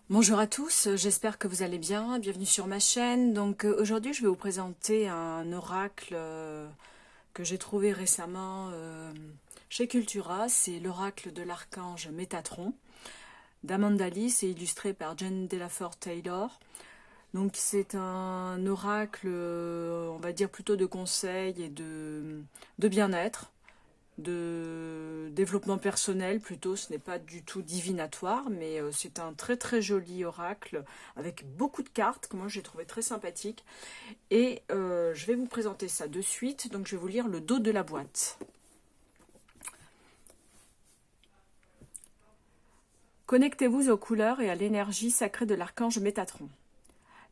Bonjour à tous, j'espère que vous allez bien, bienvenue sur ma chaîne. Donc aujourd'hui je vais vous présenter un oracle que j'ai trouvé récemment chez Cultura. C'est l'oracle de l'archange Métatron d'Amanda Lee, c'est illustré par Jen Delaford Taylor. Donc c'est un oracle, on va dire plutôt de conseil et de bien-être, de développement personnel plutôt. Ce n'est pas du tout divinatoire, mais c'est un très très joli oracle avec beaucoup de cartes que moi j'ai trouvé très sympathique. Et je vais vous présenter ça de suite. Donc je vais vous lire le dos de la boîte. Connectez-vous aux couleurs et à l'énergie sacrée de l'archange Métatron.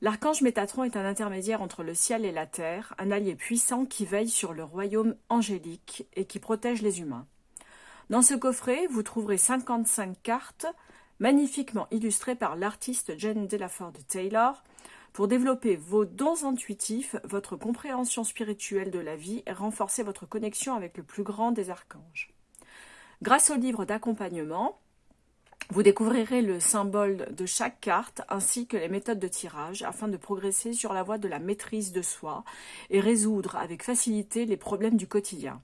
L'archange Métatron est un intermédiaire entre le ciel et la terre, un allié puissant qui veille sur le royaume angélique et qui protège les humains. Dans ce coffret, vous trouverez 55 cartes magnifiquement illustrées par l'artiste Jen Delaford Taylor pour développer vos dons intuitifs, votre compréhension spirituelle de la vie et renforcer votre connexion avec le plus grand des archanges. Grâce au livre d'accompagnement, vous découvrirez le symbole de chaque carte ainsi que les méthodes de tirage afin de progresser sur la voie de la maîtrise de soi et résoudre avec facilité les problèmes du quotidien.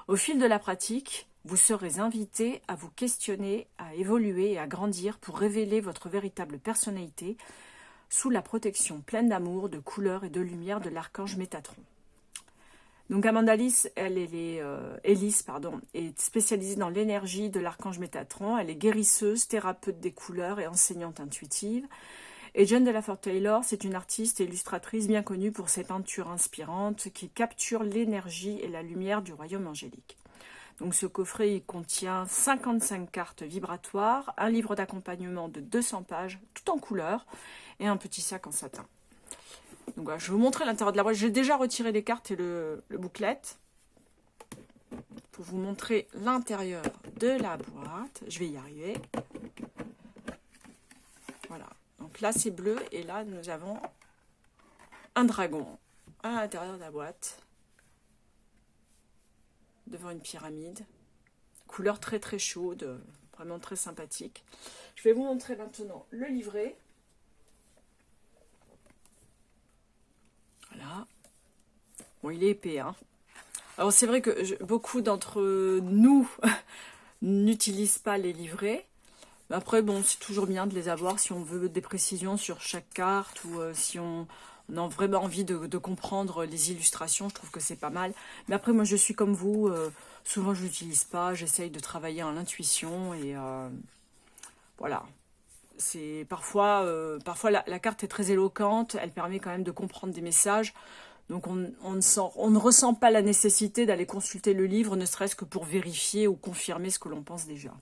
Au fil de la pratique, vous serez invité à vous questionner, à évoluer et à grandir pour révéler votre véritable personnalité sous la protection pleine d'amour, de couleurs et de lumière de l'archange Métatron. Donc Amanda Lee, Ellis est spécialisée dans l'énergie de l'archange Métatron. Elle est guérisseuse, thérapeute des couleurs et enseignante intuitive. Et Jen Delaford Taylor, c'est une artiste et illustratrice bien connue pour ses peintures inspirantes qui capturent l'énergie et la lumière du royaume angélique. Donc ce coffret il contient 55 cartes vibratoires, un livre d'accompagnement de 200 pages, tout en couleur, et un petit sac en satin. Donc voilà, je vais vous montrer l'intérieur de la boîte. J'ai déjà retiré les cartes et le booklet pour vous montrer l'intérieur de la boîte. Je vais y arriver. Voilà. Donc là, c'est bleu et là, nous avons un dragon à l'intérieur de la boîte devant une pyramide. Couleur très très chaude, vraiment très sympathique. Je vais vous montrer maintenant le livret. Voilà. Bon, il est épais, hein. Alors c'est vrai que beaucoup d'entre nous n'utilisent pas les livrets. Mais après, bon, c'est toujours bien de les avoir si on veut des précisions sur chaque carte ou si on a vraiment envie de comprendre les illustrations. Je trouve que c'est pas mal. Mais après, moi, je suis comme vous. Souvent, je l'utilise pas. J'essaye de travailler en l'intuition et voilà. C'est parfois la carte est très éloquente. Elle permet quand même de comprendre des messages. Donc on ne ressent pas la nécessité d'aller consulter le livre, ne serait-ce que pour vérifier ou confirmer ce que l'on pense déjà.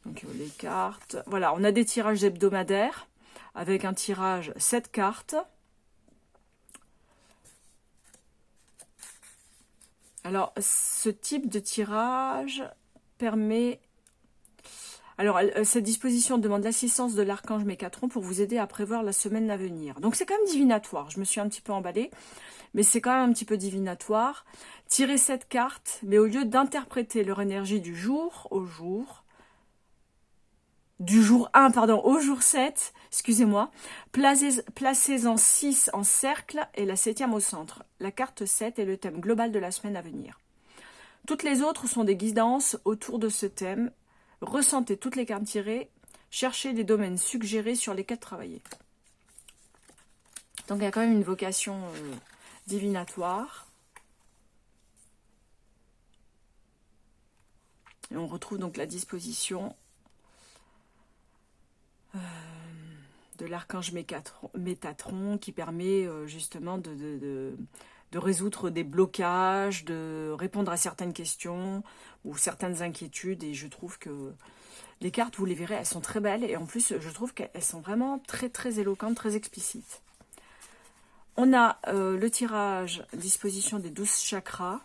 Donc les cartes, voilà, on a des tirages hebdomadaires avec un tirage 7 cartes. Alors ce type de tirage permet... Alors, cette disposition demande l'assistance de l'archange Métatron pour vous aider à prévoir la semaine à venir. Donc, c'est quand même divinatoire. Je me suis un petit peu emballée, mais c'est quand même un petit peu divinatoire. Tirez cette carte, mais au lieu d'interpréter leur énergie du jour au jour, du jour 1, pardon, au jour 7, excusez-moi, placez-en 6 en cercle et la 7e au centre. La carte 7 est le thème global de la semaine à venir. Toutes les autres sont des guidances autour de ce thème. Ressentez toutes les cartes tirées, cherchez les domaines suggérés sur lesquels travailler. Donc il y a quand même une vocation divinatoire. Et on retrouve donc la disposition de l'archange Métatron qui permet justement de résoudre des blocages, de répondre à certaines questions ou certaines inquiétudes. Et je trouve que les cartes, vous les verrez, elles sont très belles. Et en plus, je trouve qu'elles sont vraiment très très éloquentes, très explicites. On a le tirage disposition des 12 chakras.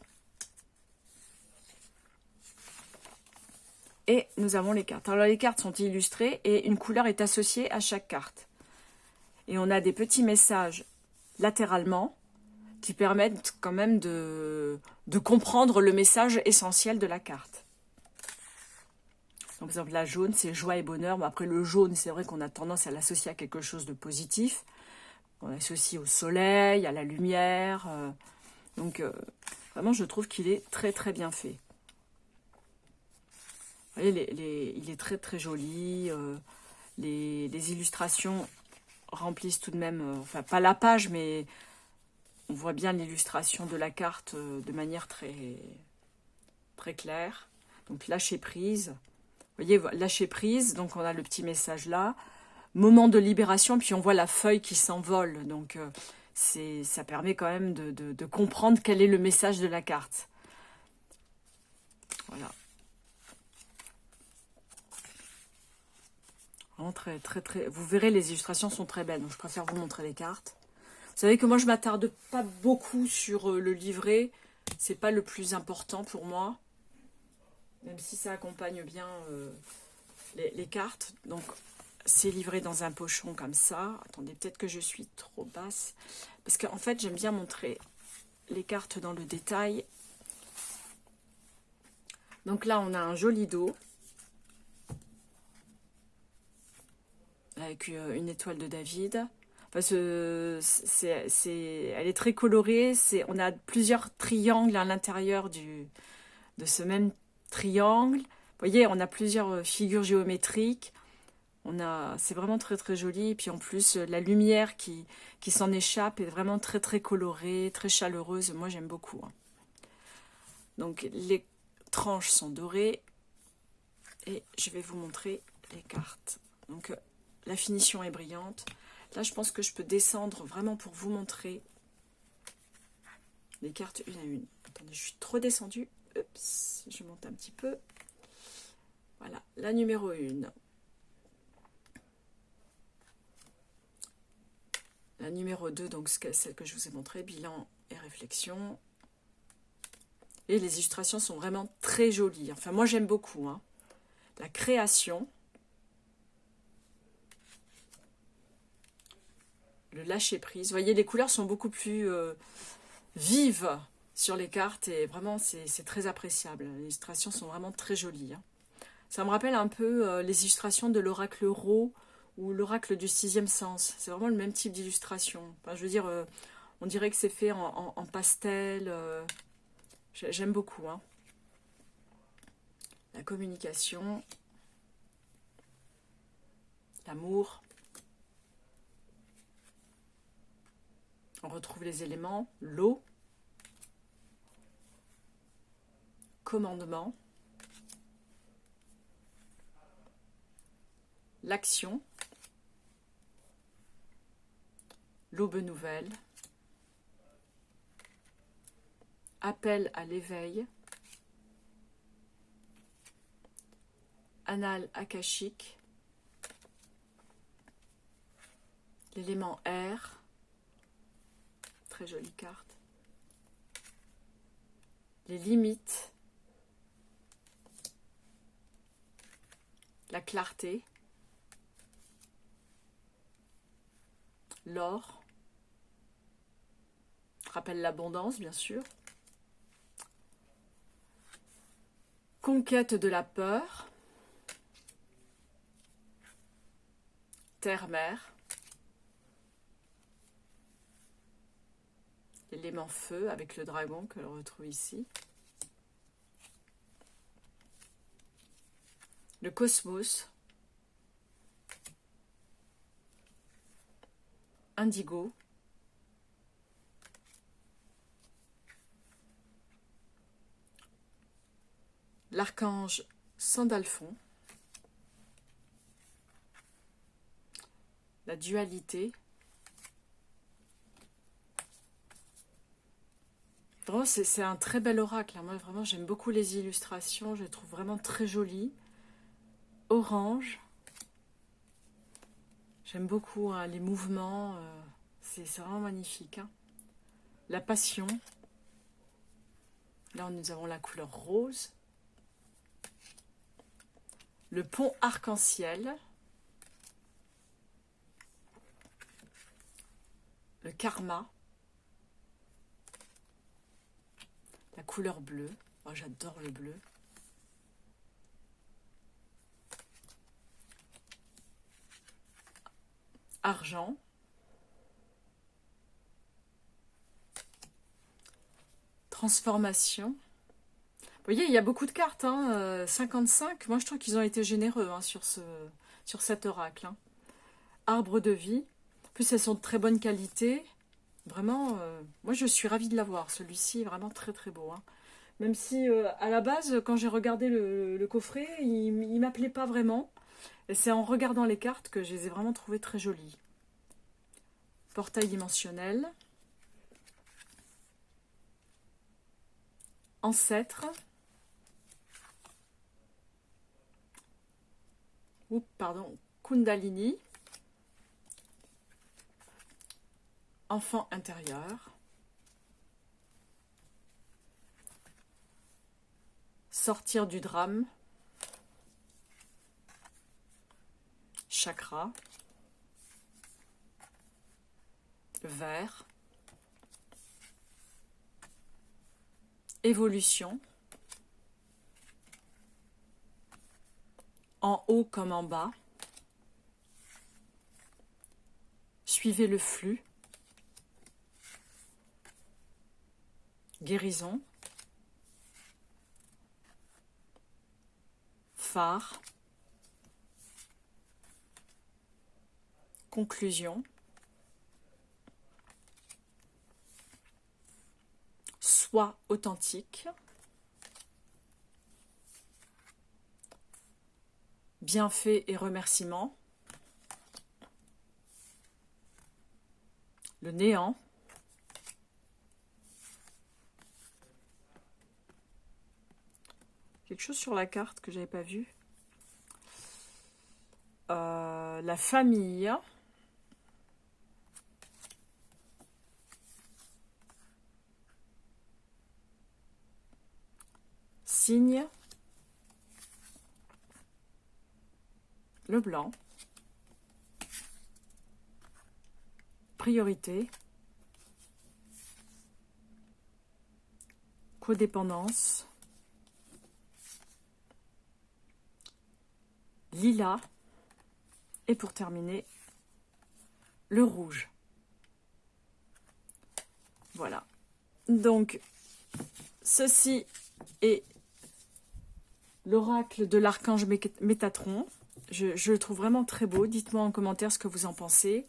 Et nous avons les cartes. Alors les cartes sont illustrées et une couleur est associée à chaque carte. Et on a des petits messages latéralement qui permettent quand même de comprendre le message essentiel de la carte. Donc, par exemple, la jaune, c'est joie et bonheur. Bon, après, le jaune, c'est vrai qu'on a tendance à l'associer à quelque chose de positif. On l'associe au soleil, à la lumière. Donc, vraiment, je trouve qu'il est très, très bien fait. Vous voyez, il est très, très joli. Les illustrations remplissent tout de même, enfin, pas la page, mais on voit bien l'illustration de la carte de manière très, très claire. Donc, lâcher prise. Vous voyez, lâcher prise. Donc, on a le petit message là. Moment de libération, puis on voit la feuille qui s'envole. Donc, ça permet quand même de comprendre quel est le message de la carte. Voilà. Vraiment très, très, très... Vous verrez, les illustrations sont très belles. Donc, je préfère vous montrer les cartes. Vous savez que moi, je ne m'attarde pas beaucoup sur le livret. C'est pas le plus important pour moi. Même si ça accompagne bien les cartes. Donc, c'est livré dans un pochon comme ça. Attendez, peut-être que je suis trop basse. Parce qu'en fait, j'aime bien montrer les cartes dans le détail. Donc là, on a un joli dos. Avec une étoile de David. Parce que elle est très colorée. On a plusieurs triangles à l'intérieur de ce même triangle. Vous voyez, on a plusieurs figures géométriques. C'est vraiment très très joli. Et puis en plus, la lumière qui s'en échappe est vraiment très très colorée, très chaleureuse. Moi, j'aime beaucoup. Donc, les tranches sont dorées. Et je vais vous montrer les cartes. Donc, la finition est brillante. Là, je pense que je peux descendre vraiment pour vous montrer les cartes une à une. Attendez, je suis trop descendue. Oups, je monte un petit peu. Voilà, la numéro 1. La numéro 2, donc celle que je vous ai montrée, bilan et réflexion. Et les illustrations sont vraiment très jolies. Enfin, moi, j'aime beaucoup. Hein. La création. Le lâcher prise. Vous voyez, les couleurs sont beaucoup plus vives sur les cartes et vraiment, c'est très appréciable. Les illustrations sont vraiment très jolies. Hein. Ça me rappelle un peu les illustrations de l'oracle Ro ou l'oracle du sixième sens. C'est vraiment le même type d'illustration. Enfin, je veux dire, on dirait que c'est fait en pastel. J'aime beaucoup. Hein. La communication, l'amour. On retrouve les éléments, l'eau, commandement, l'action, l'aube nouvelle, appel à l'éveil, annales akashique, l'élément air, très jolie carte, les limites, la clarté, l'or, rappelle l'abondance bien sûr, conquête de la peur, terre-mer, l'élément feu avec le dragon que l'on retrouve ici, le cosmos, indigo, l'archange Sandalphon, la dualité. Vraiment, c'est un très bel oracle. Moi, vraiment, j'aime beaucoup les illustrations. Je les trouve vraiment très jolies. Orange. J'aime beaucoup hein, les mouvements. C'est vraiment magnifique. Hein. La passion. Là, nous avons la couleur rose. Le pont arc-en-ciel. Le karma. La couleur bleue. Moi, j'adore le bleu. argent, transformation. Vous voyez, il y a beaucoup de cartes, hein, 55. Moi, je trouve qu'ils ont été généreux hein, sur cet oracle. Hein. Arbre de vie. En plus, elles sont de très bonne qualité. Vraiment, moi, je suis ravie de l'avoir. Celui-ci est vraiment très, très beau. Hein. Même si, à la base, quand j'ai regardé le coffret, il ne m'appelait pas vraiment. Et c'est en regardant les cartes que je les ai vraiment trouvées très jolies. Portail dimensionnel. Ancêtre. Oups, pardon. Kundalini. Enfant intérieur. Sortir du drame. Chakra. Vert. Évolution. En haut comme en bas. Suivez le flux. Guérison. Phare. Conclusion. Sois authentique. Bienfaits et remerciements. Le néant. Quelque chose sur la carte que j'avais pas vu. La famille. Signe. Le blanc. Priorité. Codépendance. Lilas. Et pour terminer, le rouge. Voilà. Donc, ceci est l'oracle de l'archange Métatron. Je le trouve vraiment très beau. Dites-moi en commentaire ce que vous en pensez.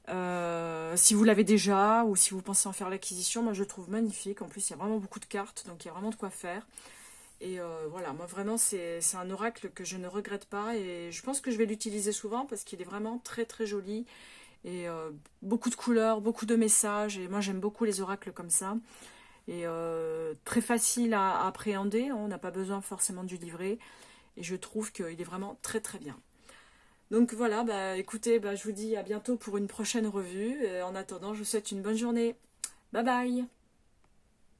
Si vous l'avez déjà ou si vous pensez en faire l'acquisition, moi je le trouve magnifique. En plus, il y a vraiment beaucoup de cartes, donc il y a vraiment de quoi faire. Et voilà, moi vraiment, c'est un oracle que je ne regrette pas. Et je pense que je vais l'utiliser souvent parce qu'il est vraiment très très joli. Et beaucoup de couleurs, beaucoup de messages. Et moi, j'aime beaucoup les oracles comme ça. Et très facile à appréhender. Hein, on n'a pas besoin forcément du livret. Et je trouve qu'il est vraiment très très bien. Donc voilà, bah, écoutez, bah, je vous dis à bientôt pour une prochaine revue. Et en attendant, je vous souhaite une bonne journée. Bye bye!